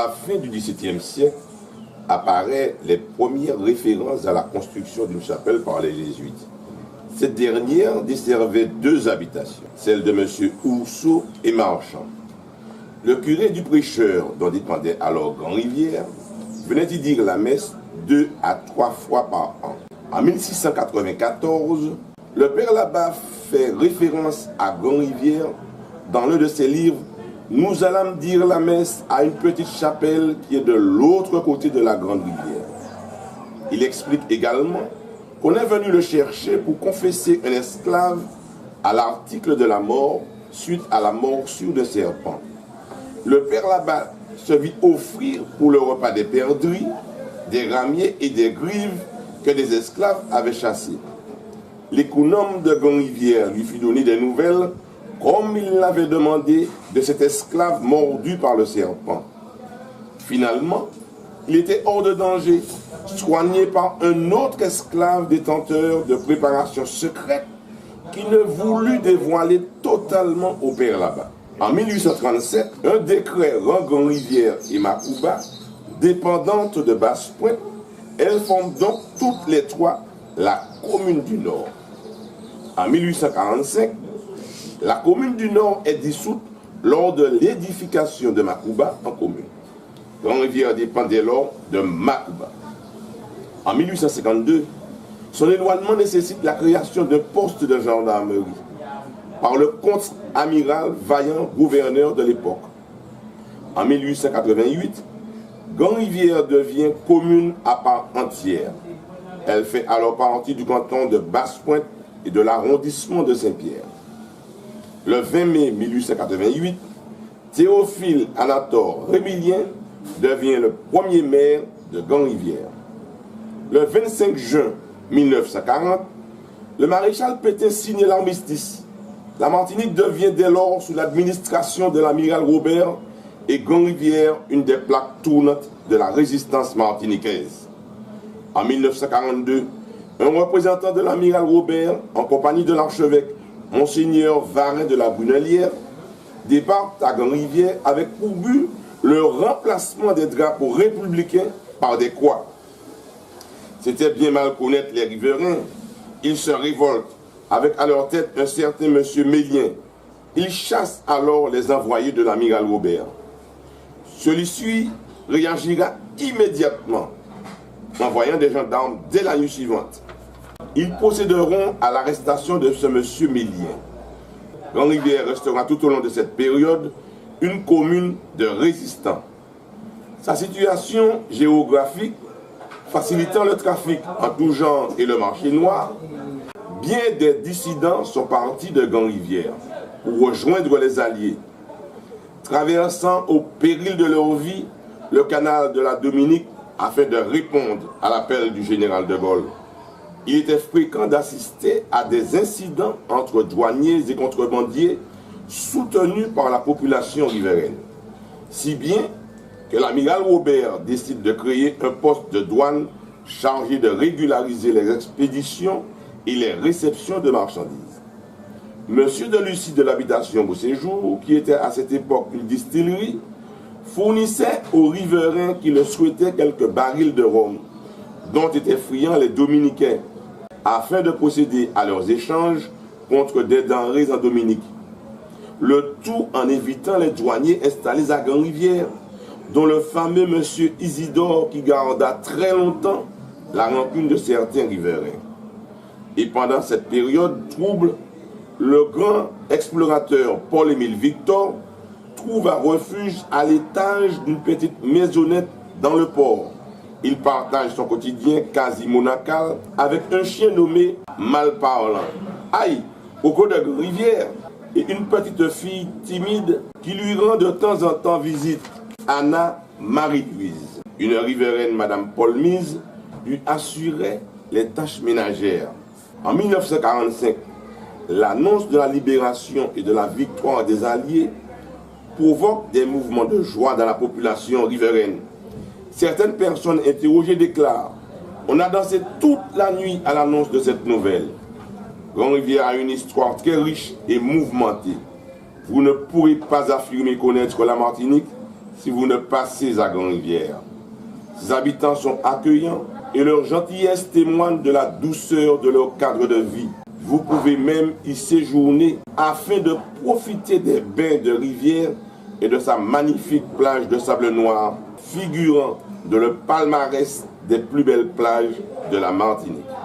la fin du XVIIe siècle, apparaissent les premières références à la construction d'une chapelle par les jésuites. Cette dernière desservait deux habitations, celle de M. Housseau et Marchand. Le curé du prêcheur, dont dépendait alors Grand-Rivière, venait y dire la messe 2 à 3 fois par an. En 1694, le père Labat fait référence à Grand-Rivière dans l'un de ses livres. Nous allons dire la messe à une petite chapelle qui est de l'autre côté de la grande rivière. Il explique également qu'on est venu le chercher pour confesser un esclave à l'article de la mort suite à la morsure de serpent. Le père Labat se vit offrir pour le repas des perdrix, des ramiers et des grives que des esclaves avaient chassés. L'économe de Grand-Rivière lui fit donner des nouvelles comme il l'avait demandé de cet esclave mordu par le serpent. Finalement, il était hors de danger, soigné par un autre esclave détenteur de préparations secrètes qui ne voulut dévoiler totalement au père Labat. En 1837, un décret rend Grand-Rivière et Macouba dépendantes de Basse-Pointe. Elles forment donc toutes les trois la commune du Nord. En 1845, la commune du Nord est dissoute lors de l'édification de Macouba en commune. Grand-Rivière dépend dès lors de Macouba. En 1852, son éloignement nécessite la création d'un poste de gendarmerie par le contre-amiral Vaillant, gouverneur de l'époque. En 1888, Grand-Rivière devient commune à part entière. Elle fait alors partie du canton de Basse-Pointe et de l'arrondissement de Saint-Pierre. Le 20 mai 1888, Théophile Anatole Rémilien devient le premier maire de Grand-Rivière. Le 25 juin 1940, le maréchal Pétain signe l'armistice. La Martinique devient dès lors sous l'administration de l'amiral Robert et Grand-Rivière une des plaques tournantes de la résistance martiniquaise. En 1942, un représentant de l'amiral Robert, en compagnie de l'archevêque Monseigneur Varin de la Brunelière, débarque à Grand-Rivière avec pour but le remplacement des drapeaux républicains par des croix. C'était bien mal connaître les riverains. Ils se révoltent, avec à leur tête un certain monsieur Mélien. Ils chassent alors les envoyés de l'amiral Robert. Celui-ci réagira immédiatement, envoyant des gendarmes dès la nuit suivante. Ils procéderont à l'arrestation de ce monsieur Mélien. Grand-Rivière restera tout au long de cette période une commune de résistants. Sa situation géographique facilitant le trafic en tout genre et le marché noir, bien des dissidents sont partis de Grand-Rivière pour rejoindre les Alliés, traversant au péril de leur vie le canal de la Dominique afin de répondre à l'appel du général de Gaulle. Il était fréquent d'assister à des incidents entre douaniers et contrebandiers soutenus par la population riveraine, si bien que l'amiral Robert décide de créer un poste de douane chargé de régulariser les expéditions et les réceptions de marchandises. Monsieur de Lucie de l'habitation au séjour, qui était à cette époque une distillerie, fournissait aux riverains qui le souhaitaient quelques barils de rhum, dont étaient friands les dominicains, afin de procéder à leurs échanges contre des denrées en Dominique. Le tout en évitant les douaniers installés à Grand-Rivière, dont le fameux monsieur Isidore qui garda très longtemps la rancune de certains riverains. Et pendant cette période trouble, le grand explorateur Paul-Émile Victor trouve un refuge à l'étage d'une petite maisonnette dans le port. Il partage son quotidien quasi monacal avec un chien nommé Malparlant, Aïe, au cours de Rivière, et une petite fille timide qui lui rend de temps en temps visite, Anna Marie-Louise. Une riveraine, Madame Paul Mise, lui assurait les tâches ménagères. En 1945, l'annonce de la libération et de la victoire des Alliés provoque des mouvements de joie dans la population riveraine. Certaines personnes interrogées déclarent « On a dansé toute la nuit à l'annonce de cette nouvelle. » Grand-Rivière a une histoire très riche et mouvementée. Vous ne pourrez pas affirmer connaître la Martinique si vous ne passez à Grand-Rivière. Ses habitants sont accueillants et leur gentillesse témoigne de la douceur de leur cadre de vie. Vous pouvez même y séjourner afin de profiter des bains de rivière et de sa magnifique plage de sable noir, figurant dans le palmarès des plus belles plages de la Martinique.